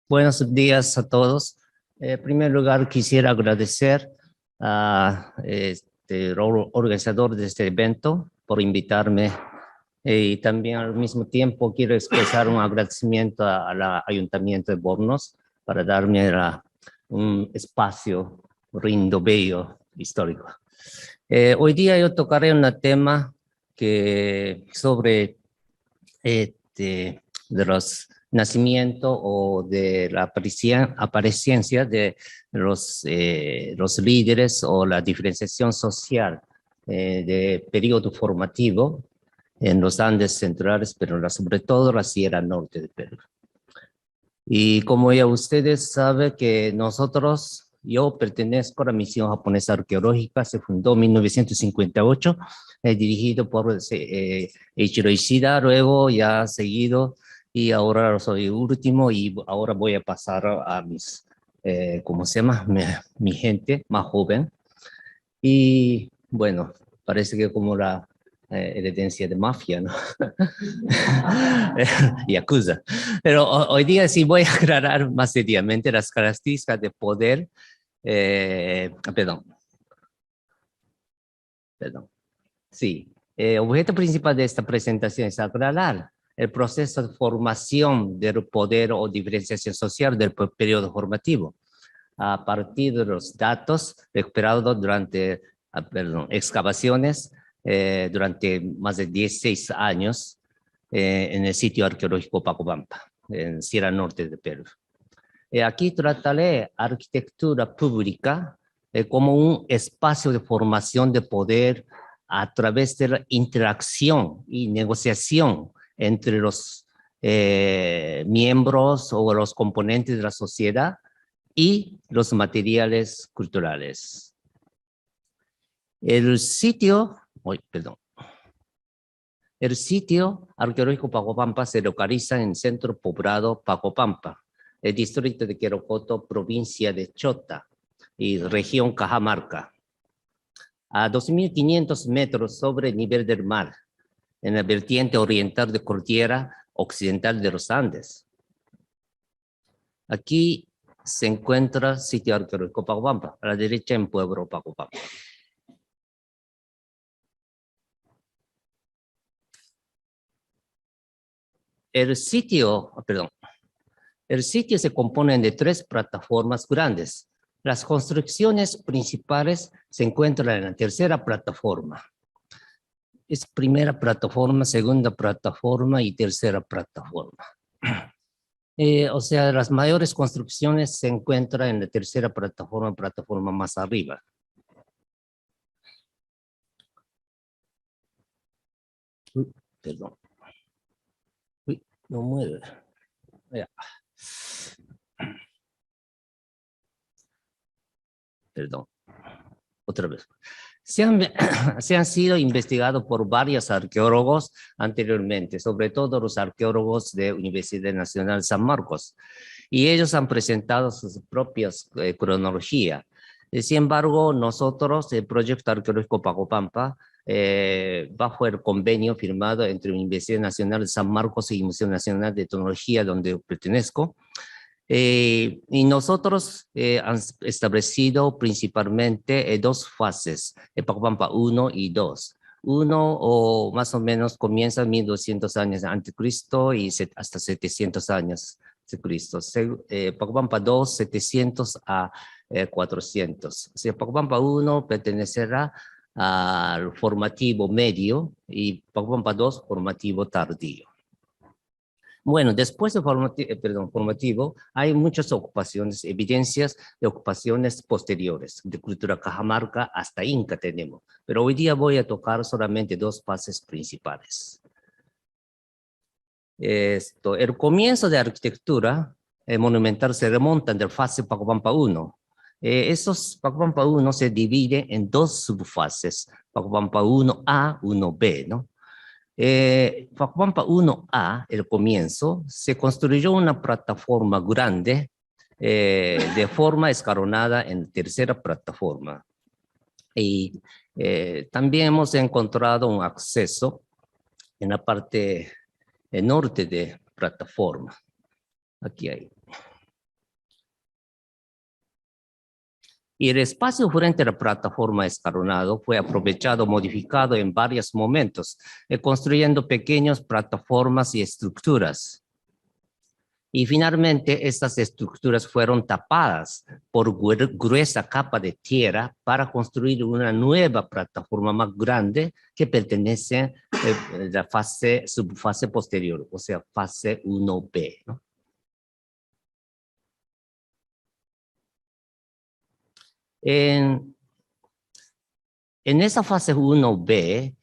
Buenos días a todos. En primer lugar, quisiera agradecer a organizador de este evento por invitarme y también al mismo tiempo quiero expresar un agradecimiento al Ayuntamiento de Bornos para darme un espacio lindo, bello, histórico. Hoy día yo tocaré un tema sobre de los nacimiento o de la apariencia de los líderes o la diferenciación social de periodo formativo en los Andes centrales, pero sobre todo la Sierra Norte de Perú. Y como ya ustedes saben que yo pertenezco a la misión japonesa arqueológica, se fundó en 1958, dirigido por Eiichiro Ishida, luego ya seguido, y ahora soy último, y ahora voy a pasar a ¿cómo se llama? Mi gente más joven. Y bueno, parece que como la herencia de mafia, ¿no? Yakuza. Pero hoy día sí voy a aclarar más seriamente las características de poder. Perdón, perdón. Sí, el objeto principal de esta presentación es aclarar el proceso de formación del poder o diferenciación social del periodo formativo a partir de los datos recuperados durante excavaciones durante más de 16 años en el sitio arqueológico Pacopampa, en Sierra Norte de Perú. Aquí trataré arquitectura pública como un espacio de formación de poder a través de la interacción y negociación entre los miembros o los componentes de la sociedad y los materiales culturales. El sitio arqueológico Pacopampa se localiza en el centro poblado Pacopampa, el distrito de Querocoto, provincia de Chota y región Cajamarca, a 2.500 metros sobre el nivel del mar, en la vertiente oriental de cordillera occidental de los Andes. Aquí se encuentra el sitio arqueológico Pacopampa, a la derecha en Pueblo Pacopampa. El sitio se compone de 3 plataformas grandes. Las construcciones principales se encuentran en la tercera plataforma. Es primera plataforma, segunda plataforma y tercera plataforma. O sea, las mayores construcciones se encuentran en la tercera plataforma más arriba. Perdón. No mueve. Ya. Perdón. Otra vez. Se han sido investigados por varios arqueólogos anteriormente, sobre todo los arqueólogos de Universidad Nacional San Marcos, y ellos han presentado sus propias cronologías. Sin embargo, nosotros, el proyecto arqueológico Pacopampa, bajo el convenio firmado entre Universidad Nacional de San Marcos y Museo Nacional de Tecnología, donde pertenezco, y nosotros han establecido principalmente 2 fases, Pacopampa 1 y 2. Uno o más o menos comienza en 1200 años antes de Cristo y hasta 700 años de Cristo. Pacopampa 2, 700 a 400. O sea, Pacopampa 1 pertenecerá al formativo medio y Pacopampa 2 formativo tardío. Bueno, después del formativo, hay muchas ocupaciones, evidencias de ocupaciones posteriores, de cultura cajamarca hasta Inca tenemos, pero hoy día voy a tocar solamente 2 fases principales. El comienzo de arquitectura monumental se remonta del fase Pacopampa 1. Esos Pacopampa 1 se divide en 2 subfases, Pacopampa 1A, 1B, ¿no? Pacopampa 1A, el comienzo, se construyó una plataforma grande de forma escalonada en tercera plataforma. Y también hemos encontrado un acceso en la parte norte de plataforma. Aquí hay. Y el espacio frente a la plataforma escalonado fue aprovechado, modificado en varios momentos, construyendo pequeñas plataformas y estructuras. Y finalmente, estas estructuras fueron tapadas por gruesa capa de tierra para construir una nueva plataforma más grande que pertenece a la subfase posterior, o sea, fase 1B, ¿no? En esa fase 1B,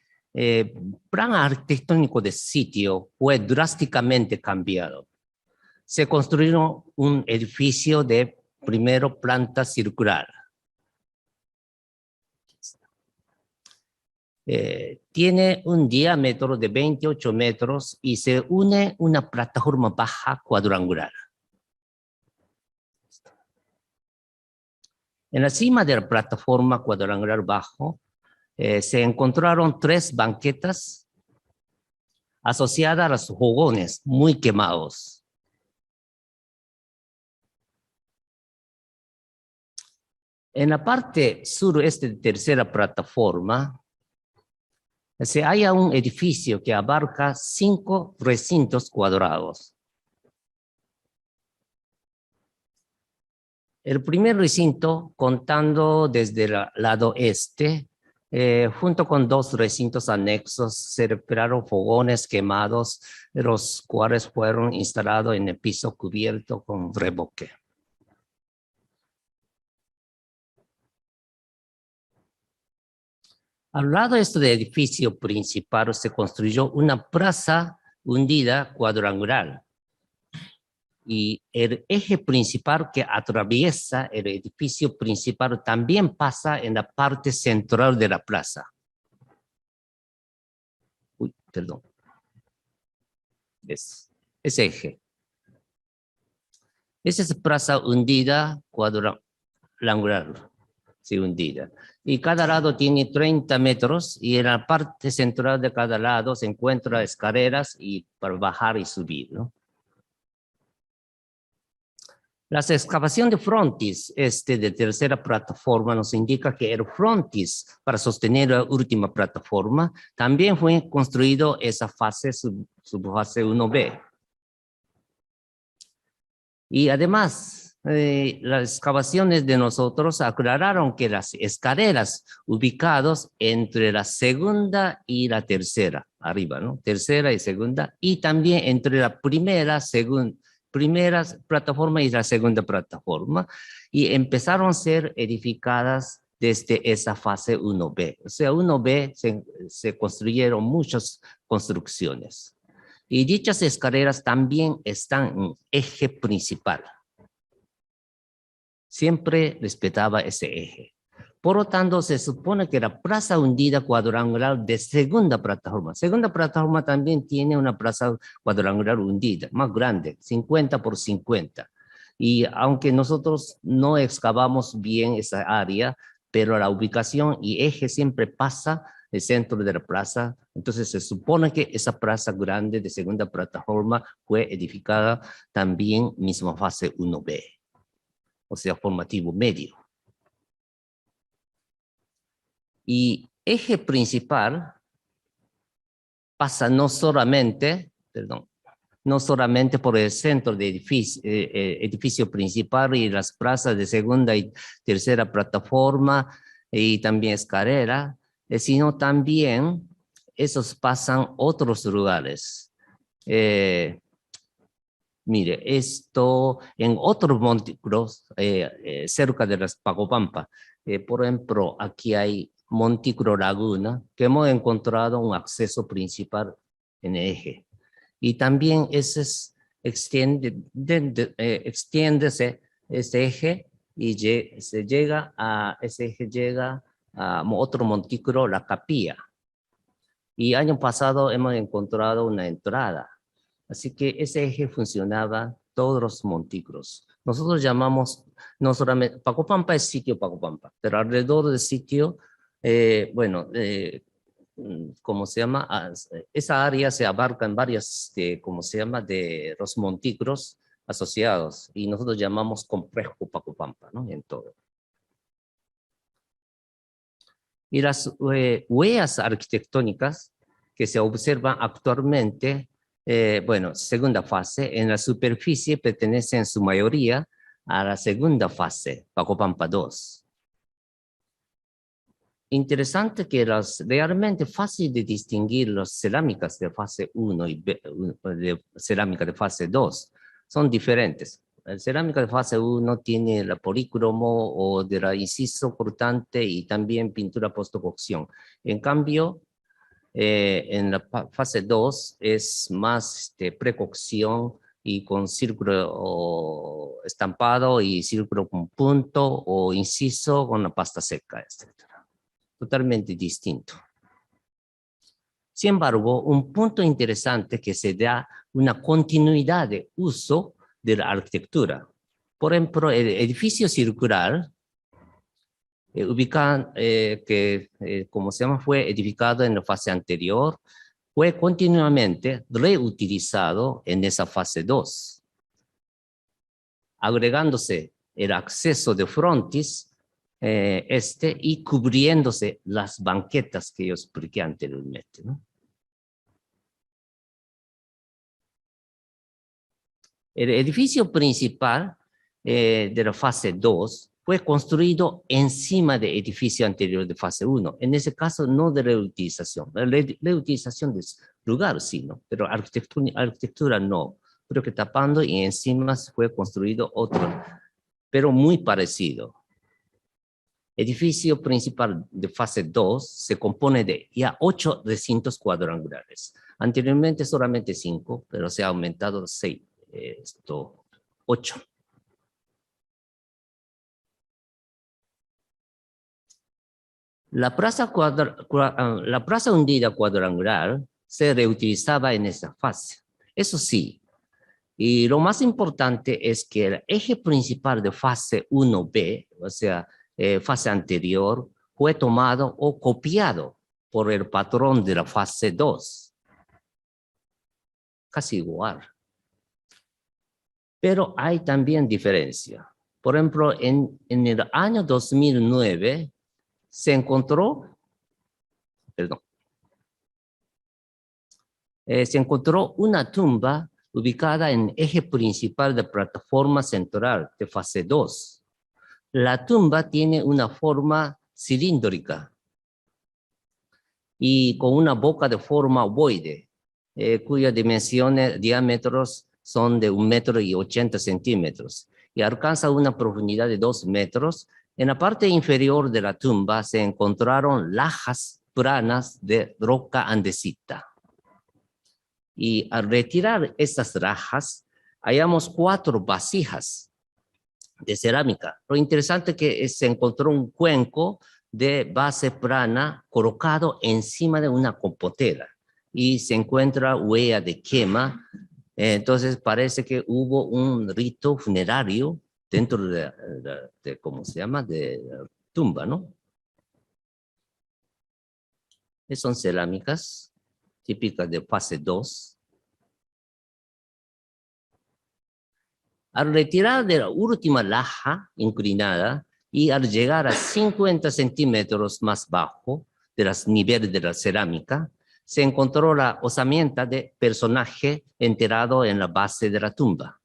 plan arquitectónico del sitio fue drásticamente cambiado. Se construyó un edificio de primero planta circular. Tiene un diámetro de 28 metros y se une una plataforma baja cuadrangular. En la cima de la plataforma cuadrangular bajo se encontraron 3 banquetas asociadas a los fogones muy quemados. En la parte sureste de tercera plataforma se halla un edificio que abarca 5 recintos cuadrados. El primer recinto, contando desde el lado este, junto con 2 recintos anexos, se recuperaron fogones quemados, los cuales fueron instalados en el piso cubierto con revoque. Al lado de este edificio principal se construyó una plaza hundida cuadrangular. Y el eje principal que atraviesa el edificio principal también pasa en la parte central de la plaza. Uy, perdón. Ese eje. Esa es plaza hundida cuadrangular. Sí, hundida. Y cada lado tiene 30 metros y en la parte central de cada lado se encuentran escaleras y para bajar y subir, ¿no? La excavación de frontis de tercera plataforma nos indica que el frontis para sostener la última plataforma también fue construido esa fase, subfase 1B. Y además, las excavaciones de nosotros aclararon que las escaleras ubicadas entre la segunda y la tercera, arriba, ¿no? Tercera y segunda, y también entre la primera plataforma y la segunda plataforma, y empezaron a ser edificadas desde esa fase 1B. O sea, 1B se construyeron muchas construcciones. Y dichas escaleras también están en eje principal. Siempre respetaba ese eje. Por lo tanto, se supone que la plaza hundida cuadrangular de segunda plataforma también tiene una plaza cuadrangular hundida, más grande, 50 por 50. Y aunque nosotros no excavamos bien esa área, pero la ubicación y eje siempre pasa el centro de la plaza, entonces se supone que esa plaza grande de segunda plataforma fue edificada también misma fase 1B, o sea, formativo medio. Y eje principal pasa no solamente por el centro del edificio principal y las plazas de segunda y tercera plataforma y también escalera, sino también esos pasan otros lugares. Mire, esto en otros montículos cerca de las Pacopampa, por ejemplo, aquí hay Montículo Laguna, que hemos encontrado un acceso principal en el eje. Y también extiéndese ese eje y ese eje llega a otro montículo, la Capilla. Y año pasado hemos encontrado una entrada. Así que ese eje funcionaba todos los montículos. Nosotros llamamos, no solamente, Pacopampa es sitio Pacopampa, pero alrededor del sitio, ¿cómo se llama? Esa área se abarca en varias, ¿cómo se llama? De los montículos asociados y nosotros llamamos complejo Pacopampa, ¿no? En todo. Y las huellas arquitectónicas que se observan actualmente, bueno, segunda fase, en la superficie pertenecen en su mayoría a la segunda fase, Pacopampa II. Interesante que realmente fácil de distinguir las cerámicas de fase 1 y de cerámica de fase 2. Son diferentes. La cerámica de fase 1 tiene el polícromo o de la inciso cortante y también pintura postcocción. En cambio, en la fase 2 es más precocción y con círculo estampado y círculo con punto o inciso con la pasta seca, etc. Totalmente distinto. Sin embargo, un punto interesante que se da una continuidad de uso de la arquitectura. Por ejemplo, el edificio circular, como se llama, fue edificado en la fase anterior, fue continuamente reutilizado en esa fase 2, agregándose el acceso de frontis y cubriéndose las banquetas que yo expliqué anteriormente, ¿no? El edificio principal de la fase 2 fue construido encima del edificio anterior de fase 1. En ese caso, no de reutilización. La reutilización de lugar, sí, ¿no? Pero arquitectura no. Creo que tapando y encima fue construido otro, pero muy parecido. Edificio principal de fase 2 se compone de ya 8 recintos cuadrangulares. Anteriormente solamente 5, pero se ha aumentado 6, 8. La plaza hundida cuadrangular se reutilizaba en esa fase. Eso sí, y lo más importante es que el eje principal de fase 1B, o sea, fase anterior, fue tomado o copiado por el patrón de la fase 2. Casi igual. Pero hay también diferencia. Por ejemplo, en el año 2009 se encontró una tumba ubicada en eje principal de plataforma central de fase 2. La tumba tiene una forma cilíndrica y con una boca de forma ovoide, cuyas diámetros son de 1,80 m y alcanza una profundidad de 2 metros. En la parte inferior de la tumba se encontraron lajas planas de roca andesita. Y al retirar estas lajas, hallamos 4 vasijas de cerámica. Lo interesante es que se encontró un cuenco de base plana colocado encima de una compotera y se encuentra huella de quema. Entonces parece que hubo un rito funerario dentro de ¿cómo se llama? De la tumba, ¿no? Son cerámicas típicas de fase 2. Al retirar de la última laja inclinada y al llegar a 50 centímetros más bajo de los niveles de la cerámica, se encontró la osamenta de personaje enterrado en la base de la tumba.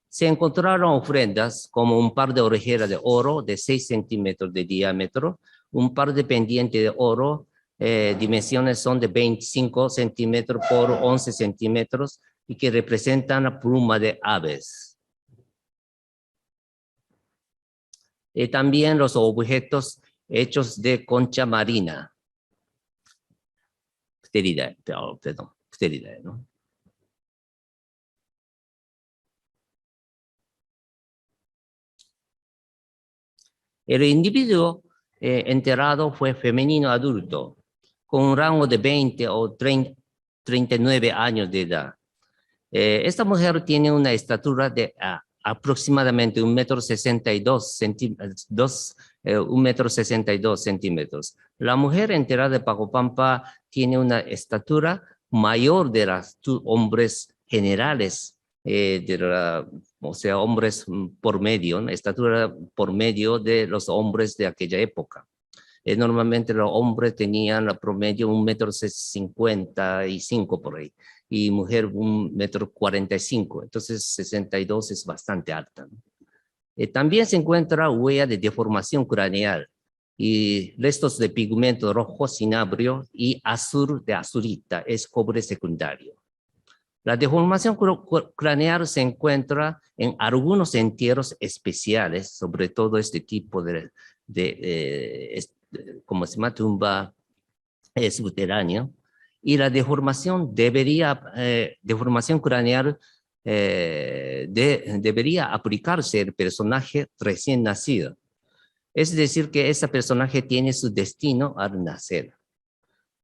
Se encontraron ofrendas como un par de orejeras de oro de 6 centímetros de diámetro, un par de pendientes de oro, dimensiones son de 25 centímetros por 11 centímetros y que representan la pluma de aves. También los objetos hechos de concha marina. Pteridae, perdón, Pteridae, ¿no? El individuo enterrado fue femenino adulto, con un rango de 20 o 39 años de edad. Esta mujer tiene una estatura de aproximadamente 1,62 centímetros. La mujer enterrada de Pacopampa tiene una estatura mayor de los hombres generales o sea, hombres por medio, ¿no? Estatura por medio de los hombres de aquella época. Normalmente los hombres tenían la promedio 1,55 m por ahí, y mujer 1,45 m, entonces 62 es bastante alta, ¿no? También se encuentra huella de deformación craneal y restos de pigmento rojo cinabrio y azul de azurita, es cobre secundario. La deformación craneal se encuentra en algunos entierros especiales, sobre todo este tipo como se llama, tumba subterránea, y la deformación deformación craneal debería aplicarse al personaje recién nacido. Es decir, que ese personaje tiene su destino al nacer.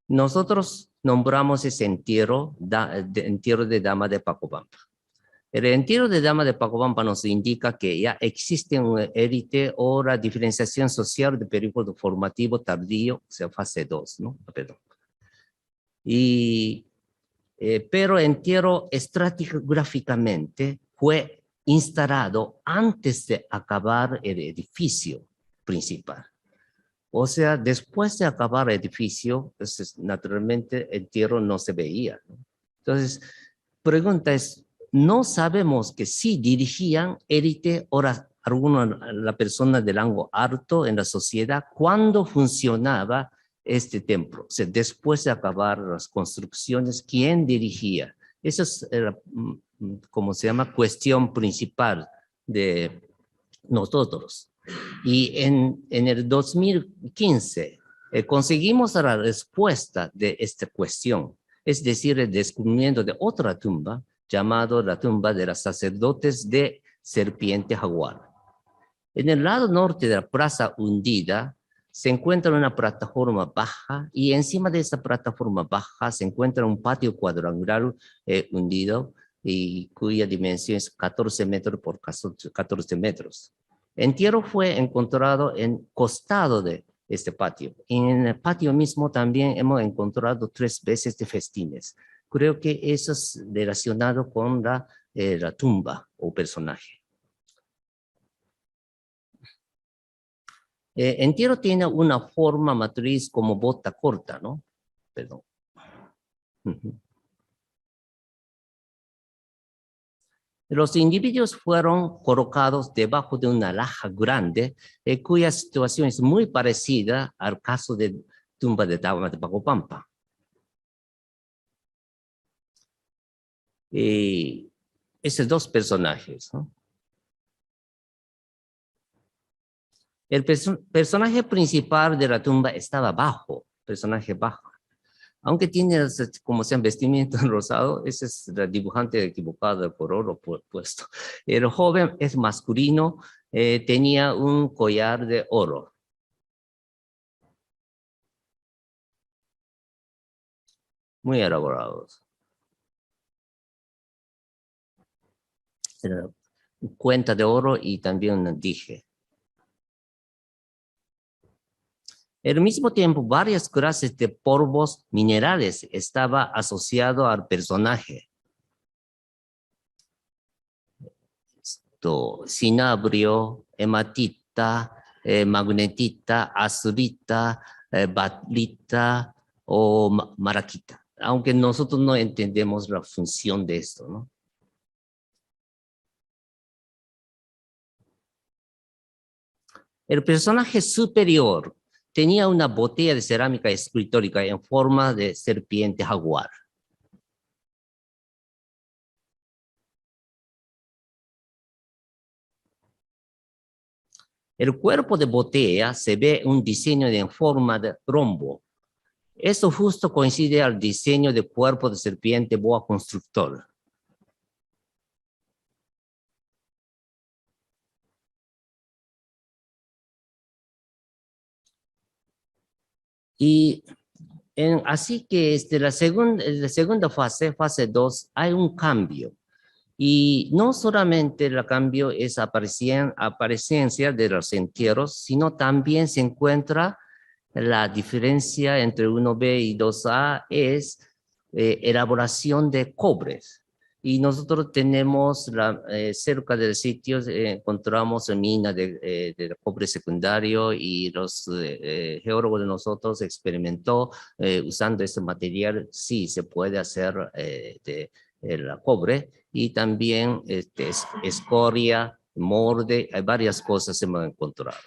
Nosotros nombramos ese entierro de Dama de Pacobamba. El entierro de Dama de Pacobamba nos indica que ya existe una élite o la diferenciación social de periodo formativo tardío, o sea, fase 2, ¿no? Perdón. Pero el entierro estratigráficamente fue instalado antes de acabar el edificio principal. O sea, después de acabar el edificio, pues, naturalmente el entierro no se veía, ¿no? Entonces, pregunta es, no sabemos que si dirigían élite o la persona de rango alto en la sociedad cuando funcionaba este templo. O sea, después de acabar las construcciones, ¿quién dirigía? Esa es, como se llama, cuestión principal de nosotros. Y en el 2015 conseguimos la respuesta de esta cuestión, es decir, el descubrimiento de otra tumba llamada la tumba de los sacerdotes de Serpiente Jaguar. En el lado norte de la plaza hundida se encuentra una plataforma baja y encima de esa plataforma baja se encuentra un patio cuadrangular hundido y cuya dimensión es 14 metros por 14 metros. El entierro fue encontrado en costado de este patio. En el patio mismo también hemos encontrado 3 veces de festines. Creo que eso es relacionado con la tumba o personaje. Entierro tiene una forma matriz como bota corta, ¿no? Perdón. Los individuos fueron colocados debajo de una laja grande, cuya situación es muy parecida al caso de tumba de Dama de Pacobamba. Esos 2 personajes, ¿no? El personaje principal de la tumba estaba bajo, personaje bajo. Aunque tiene, como sean, vestimenta rosado, ese es el dibujante equivocado de color puesto. El joven es masculino, tenía un collar de oro. Muy elaborados. Cuenta de oro y también un dije. Al mismo tiempo, varias clases de polvos minerales estaban asociados al personaje. Cinabrio, hematita, magnetita, azurita, batrita o maraquita. Aunque nosotros no entendemos la función de esto, ¿no? El personaje superior tenía una botella de cerámica escultórica en forma de serpiente jaguar. El cuerpo de botella se ve un diseño en forma de rombo. Esto justo coincide al diseño de cuerpo de serpiente boa constrictor. Y así que la segunda fase, fase 2, hay un cambio. Y no solamente el cambio es apariencia de los entierros, sino también se encuentra la diferencia entre 1B y 2A es elaboración de cobres. Y nosotros tenemos cerca del sitio, encontramos minas de cobre secundario y los geólogos de nosotros experimentó usando este material, sí se puede hacer el cobre y también escoria, molde, hay varias cosas se hemos encontrado.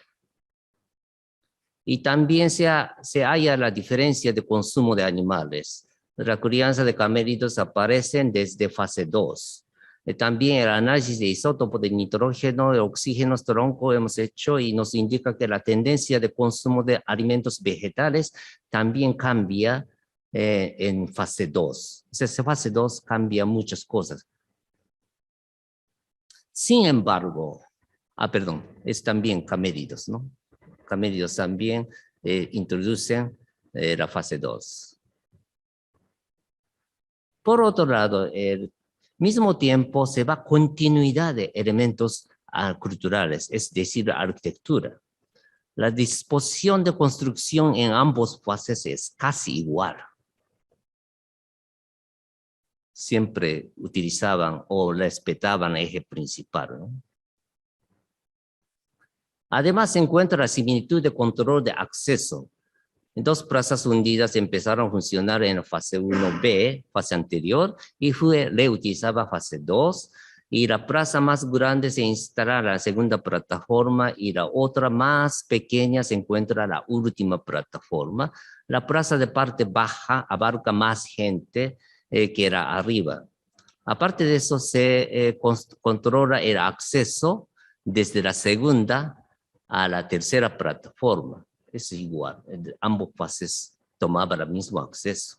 Y también se halla la diferencia de consumo de animales. La crianza de camélidos aparecen desde fase 2. También el análisis de isótopos de nitrógeno, de oxígeno, tronco hemos hecho y nos indica que la tendencia de consumo de alimentos vegetales también cambia en fase 2. O sea, fase 2 cambia muchas cosas. Sin embargo, perdón, es también camélidos, ¿no? Camélidos también introducen la fase 2. Por otro lado, al mismo tiempo se va continuidad de elementos culturales, es decir, arquitectura. La disposición de construcción en ambos fases es casi igual. Siempre utilizaban o respetaban el eje principal, ¿no? Además, se encuentra la similitud de control de acceso. Dos plazas hundidas empezaron a funcionar en la fase 1B, fase anterior, y fue reutilizada fase 2. Y la plaza más grande se instala en la segunda plataforma y la otra más pequeña se encuentra en la última plataforma. La plaza de parte baja abarca más gente que la arriba. Aparte de eso, se controla el acceso desde la segunda a la tercera plataforma. Es igual, ambos fases tomaban el mismo acceso.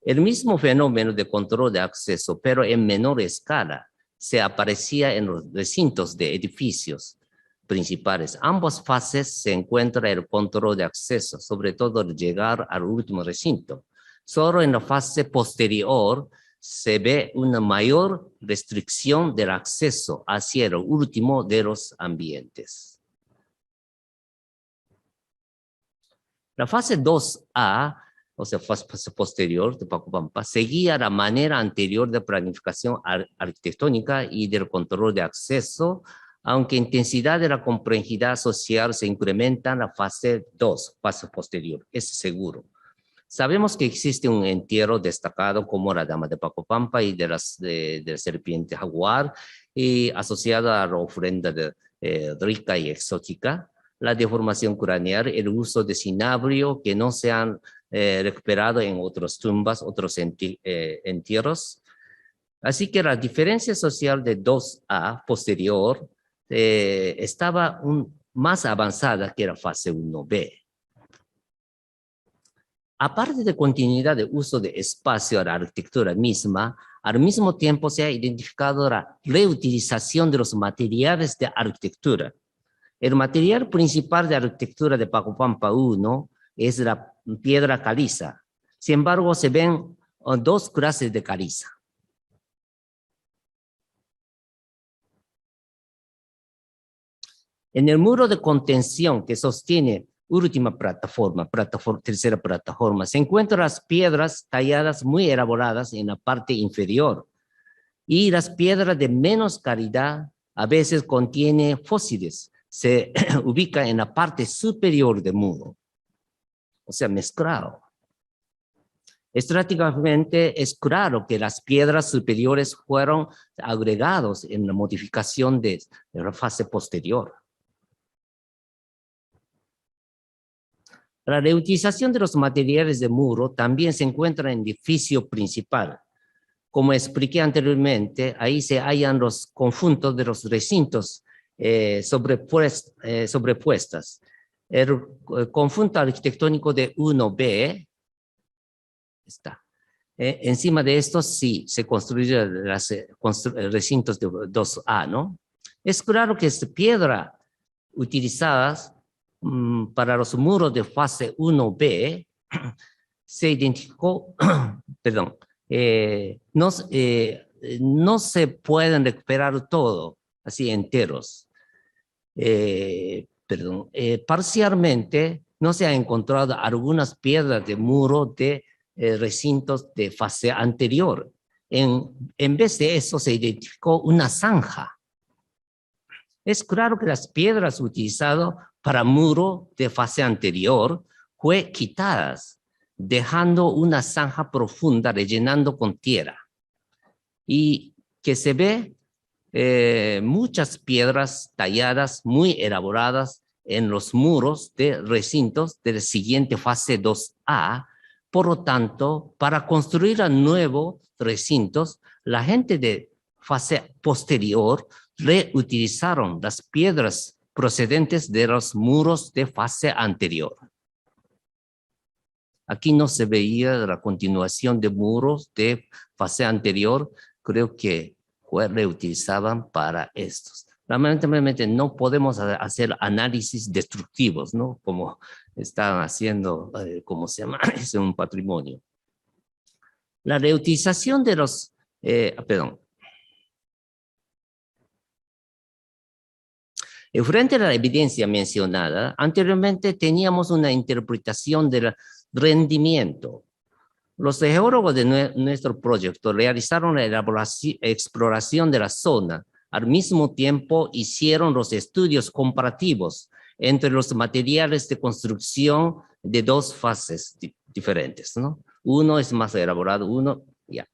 El mismo fenómeno de control de acceso, pero en menor escala, se aparecía en los recintos de edificios principales. Ambas fases se encuentra el control de acceso, sobre todo al llegar al último recinto. Solo en la fase posterior se ve una mayor restricción del acceso hacia el último de los ambientes. La fase 2A, o sea, fase posterior de Pacopampa, seguía la manera anterior de planificación arquitectónica y del control de acceso, aunque la intensidad de la complejidad social se incrementa en la fase 2, fase posterior, es seguro. Sabemos que existe un entierro destacado como la Dama de Pacopampa y de la serpiente jaguar, y asociado a la ofrenda rica y exótica, la deformación craneal, el uso de cinabrio que no se han recuperado en otras tumbas, otros entierros. Así que la diferencia social de 2A posterior estaba más avanzada que la fase 1B. Aparte de continuidad de uso de espacio a la arquitectura misma, al mismo tiempo se ha identificado la reutilización de los materiales de arquitectura. El material principal de arquitectura de Pacopampa 1 es la piedra caliza. Sin embargo, se ven dos clases de caliza. En el muro de contención que sostiene última plataforma, tercera plataforma, se encuentran las piedras talladas muy elaboradas en la parte inferior y las piedras de menos calidad a veces contienen fósiles, se ubica en la parte superior del muro, o sea, mezclado. Estratégicamente es claro que las piedras superiores fueron agregados en la modificación de la fase posterior. La reutilización de los materiales de muro también se encuentra en el edificio principal. Como expliqué anteriormente, ahí se hallan los conjuntos de los recintos sobrepuestas. El conjunto arquitectónico de 1B está. Encima de esto sí se construyen los recintos de 2A, ¿no? Es claro que es piedra utilizadas para los muros de fase 1B, se identificó, perdón, no se pueden recuperar todo, así enteros. Parcialmente no se ha encontrado algunas piedras de muro de recintos de fase anterior. En vez de eso se identificó una zanja. Es claro que las piedras utilizadas para muro de fase anterior fue quitadas, dejando una zanja profunda rellenando con tierra. Y que se ve muchas piedras talladas muy elaboradas en los muros de recintos de la siguiente fase 2A. Por lo tanto, para construir a nuevos recintos, la gente de fase posterior reutilizaron las piedras procedentes de los muros de fase anterior. Aquí no se veía la continuación de muros de fase anterior, creo que reutilizaban para estos. Lamentablemente no podemos hacer análisis destructivos, ¿no? Como están haciendo, ¿cómo se llama? Es un patrimonio. La reutilización de los, frente a la evidencia mencionada, anteriormente teníamos una interpretación del rendimiento. Los geólogos de nuestro proyecto realizaron la exploración de la zona. Al mismo tiempo hicieron los estudios comparativos entre los materiales de construcción de dos fases diferentes, ¿no? Uno es más elaborado, uno ya.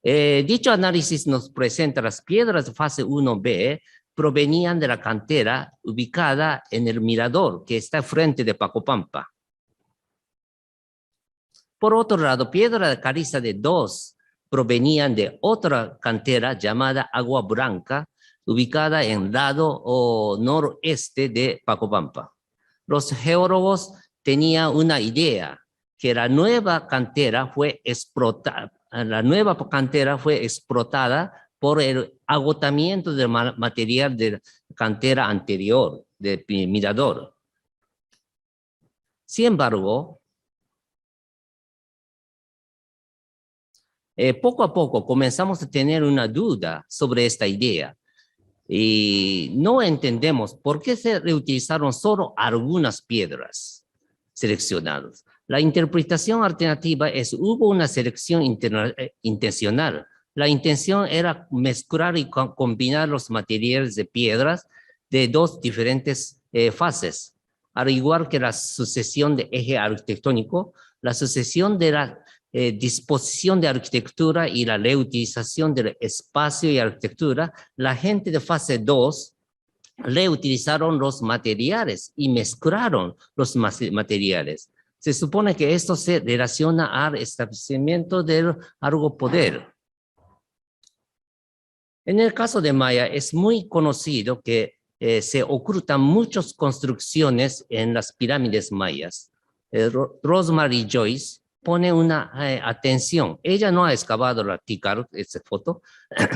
Dicho análisis nos presenta las piedras de fase 1B provenían de la cantera ubicada en el mirador que está frente de Pacopampa. Por otro lado, piedra de caliza de 2 provenían de otra cantera llamada Agua Blanca, ubicada en el lado noreste de Pacopampa. Los geólogos tenían una idea que la nueva cantera fue explotada por el agotamiento del material de la cantera anterior, del mirador. Sin embargo, poco a poco comenzamos a tener una duda sobre esta idea y no entendemos por qué se reutilizaron solo algunas piedras seleccionadas. La interpretación alternativa es hubo una selección intencional. La intención era mezclar y combinar los materiales de piedras de dos diferentes fases. Al igual que la sucesión de eje arquitectónico, la sucesión de la disposición de arquitectura y la reutilización del espacio y arquitectura, la gente de fase 2 reutilizaron los materiales y mezclaron los materiales. Se supone que esto se relaciona al establecimiento del algo poder. En el caso de Maya es muy conocido que se ocultan muchas construcciones en las pirámides mayas. Rosemary Joyce pone una atención. Ella no ha excavado la Tikal, esta foto.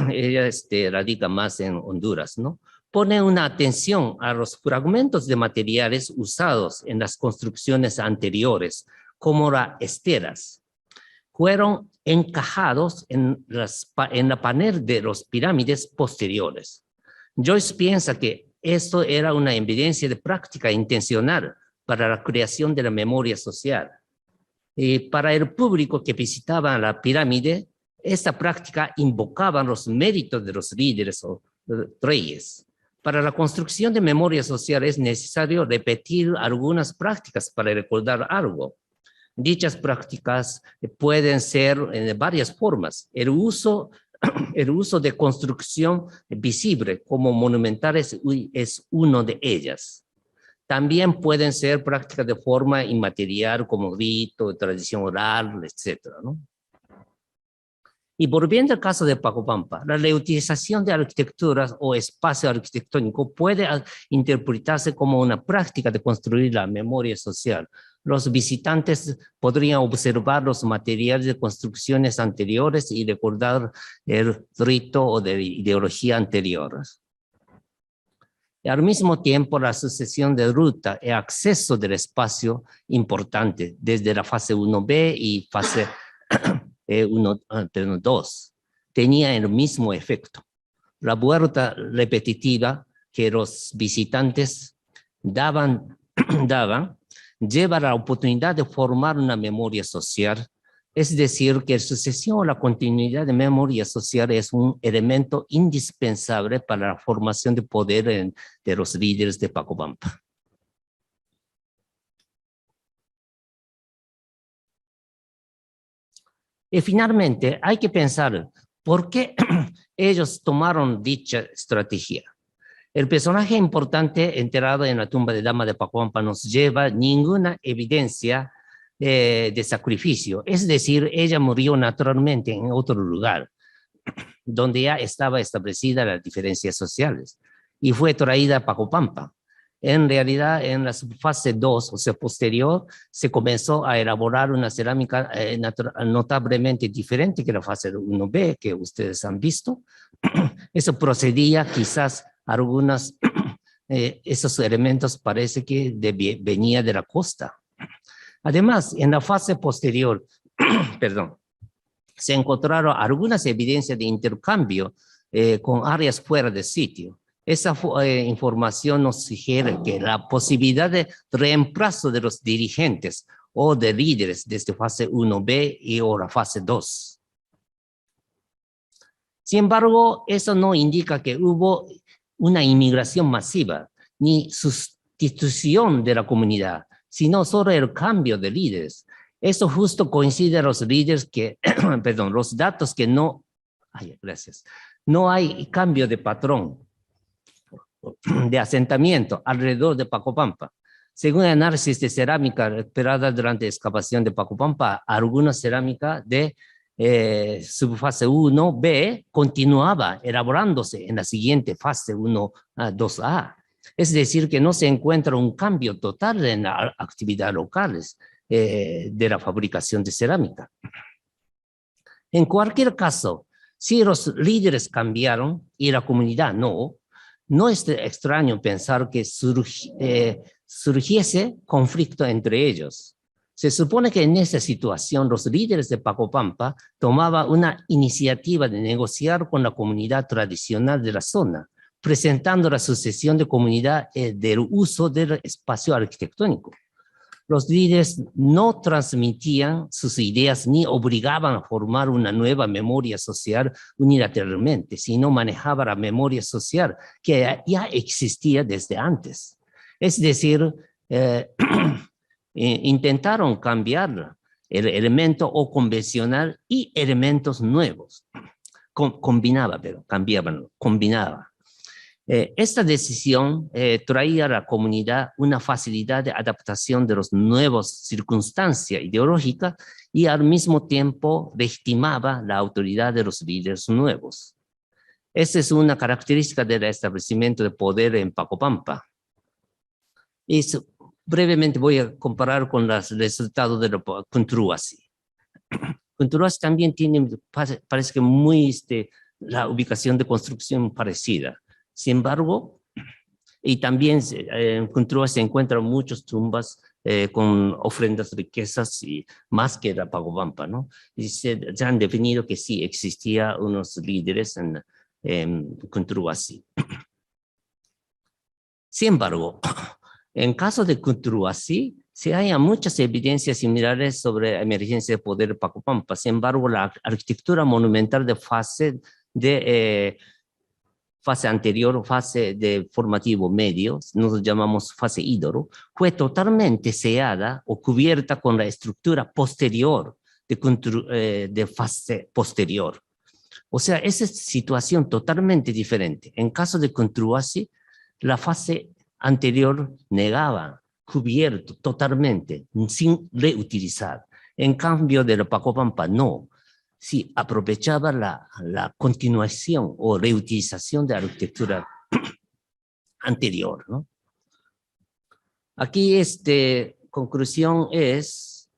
Ella radica más en Honduras, ¿no? Pone una atención a los fragmentos de materiales usados en las construcciones anteriores, como las esteras. Fueron encajados en la panel de los pirámides posteriores. Joyce piensa que esto era una evidencia de práctica intencional para la creación de la memoria social. Y para el público que visitaba la pirámide, esta práctica invocaba los méritos de los líderes o reyes. Para la construcción de memoria social es necesario repetir algunas prácticas para recordar algo. Dichas prácticas pueden ser en varias formas. El uso de construcción visible como monumentales es uno de ellas. También pueden ser prácticas de forma inmaterial como rito, tradición oral, etc., ¿no? Y volviendo al caso de Pacopampa, la reutilización de arquitecturas o espacio arquitectónico puede interpretarse como una práctica de construir la memoria social. Los visitantes podrían observar los materiales de construcciones anteriores y recordar el rito o de ideología anteriores. Al mismo tiempo, la sucesión de ruta y acceso del espacio importante desde la fase 1B y fase 2 tenía el mismo efecto. La vuelta repetitiva que los visitantes daban lleva la oportunidad de formar una memoria social Es decir, que la sucesión o la continuidad de memoria social es un elemento indispensable para la formación de poder de los líderes de Pacopampa. Y finalmente, hay que pensar por qué ellos tomaron dicha estrategia. El personaje importante enterrado en la tumba de Dama de Pacopampa nos lleva ninguna evidencia de sacrificio. Es decir, ella murió naturalmente en otro lugar, donde ya estaba establecida las diferencias sociales, y fue traída a Pacopampa. En realidad, en la fase 2, o sea, posterior, se comenzó a elaborar una cerámica notablemente diferente que la fase 1B, que ustedes han visto. Eso procedía quizás algunas, esos elementos parece que venía de la costa. Además, en la fase posterior, perdón, se encontraron algunas evidencias de intercambio con áreas fuera del sitio. Esa información nos sugiere que la posibilidad de reemplazo de los dirigentes o de líderes desde fase 1B y ahora fase 2. Sin embargo, eso no indica que hubo una inmigración masiva ni sustitución de la comunidad, sino solo el cambio de líderes. Eso justo coincide con los líderes que, perdón, los datos que no, gracias, no hay cambio de patrón de asentamiento alrededor de Pacopampa. Según el análisis de cerámica recuperada durante la excavación de Pacopampa, alguna cerámica de subfase 1B continuaba elaborándose en la siguiente fase 2A. Es decir, que no se encuentra un cambio total en las actividades locales de la fabricación de cerámica. En cualquier caso, si los líderes cambiaron y la comunidad no es extraño pensar que surgiese conflicto entre ellos. Se supone que en esa situación los líderes de Pacopampa tomaban una iniciativa de negociar con la comunidad tradicional de la zona, presentando la sucesión de comunidad del uso del espacio arquitectónico. Los líderes no transmitían sus ideas ni obligaban a formar una nueva memoria social unilateralmente, sino manejaban la memoria social que ya existía desde antes. Es decir, intentaron cambiar el elemento o convencional y elementos nuevos. Combinaba. Esta decisión traía a la comunidad una facilidad de adaptación de las nuevas circunstancias ideológicas y al mismo tiempo legitimaba la autoridad de los líderes nuevos. Esa es una característica del establecimiento de poder en Pacopampa. Y brevemente voy a comparar con los resultados de la Kunturuasi. Kunturuasi también tiene, parece que la ubicación de construcción parecida. Sin embargo, y también en Kunturuasi se encuentran muchas tumbas con ofrendas riquezas y más que la Pacopampa, ¿no? Y se han definido que sí existían unos líderes en Kunturuasi. Sin embargo, en caso de Kunturuasi, se hallan muchas evidencias similares sobre la emergencia de poder de Pacopampa. Sin embargo, la arquitectura monumental de fase anterior, fase de formativo medio, nos llamamos fase ídolo, fue totalmente sellada o cubierta con la estructura posterior de fase posterior. O sea, esa es situación totalmente diferente. En caso de Kunturuasi, la fase anterior negaba, cubierto totalmente, sin reutilizar. En cambio de la Pacopampa, no. Sí, aprovechaba la continuación o reutilización de la arquitectura anterior, ¿no? Aquí, conclusión es,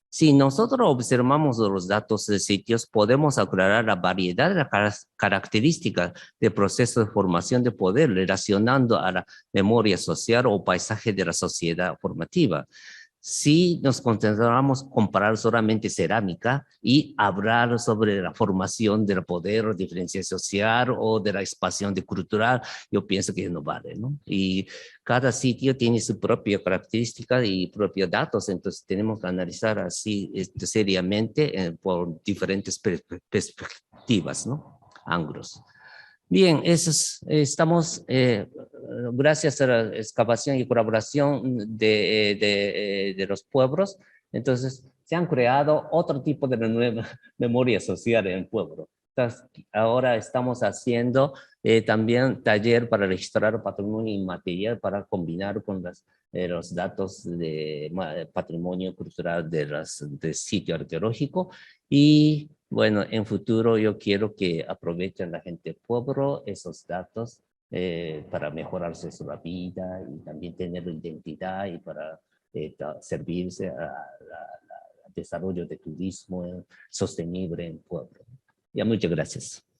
si nosotros observamos los datos de sitios, podemos aclarar la variedad de las características del proceso de formación de poder relacionando a la memoria social o paisaje de la sociedad formativa. Si nos concentramos comparar solamente cerámica y hablar sobre la formación del poder, diferenciación social o de la expansión de cultural, yo pienso que no vale, ¿no? Y cada sitio tiene su propia característica y propios datos, entonces tenemos que analizar así seriamente por diferentes perspectivas, ¿no? Ángulos. Bien, estamos, gracias a la excavación y colaboración de los pueblos, entonces se han creado otro tipo de nueva memoria social en el pueblo. Entonces, ahora estamos haciendo también taller para registrar patrimonio inmaterial para combinar con los datos de patrimonio cultural del sitio arqueológico y bueno, en futuro yo quiero que aprovechen la gente pueblo esos datos para mejorarse su vida y también tener identidad y para servirse al desarrollo de turismo sostenible en pueblo. Ya, muchas gracias.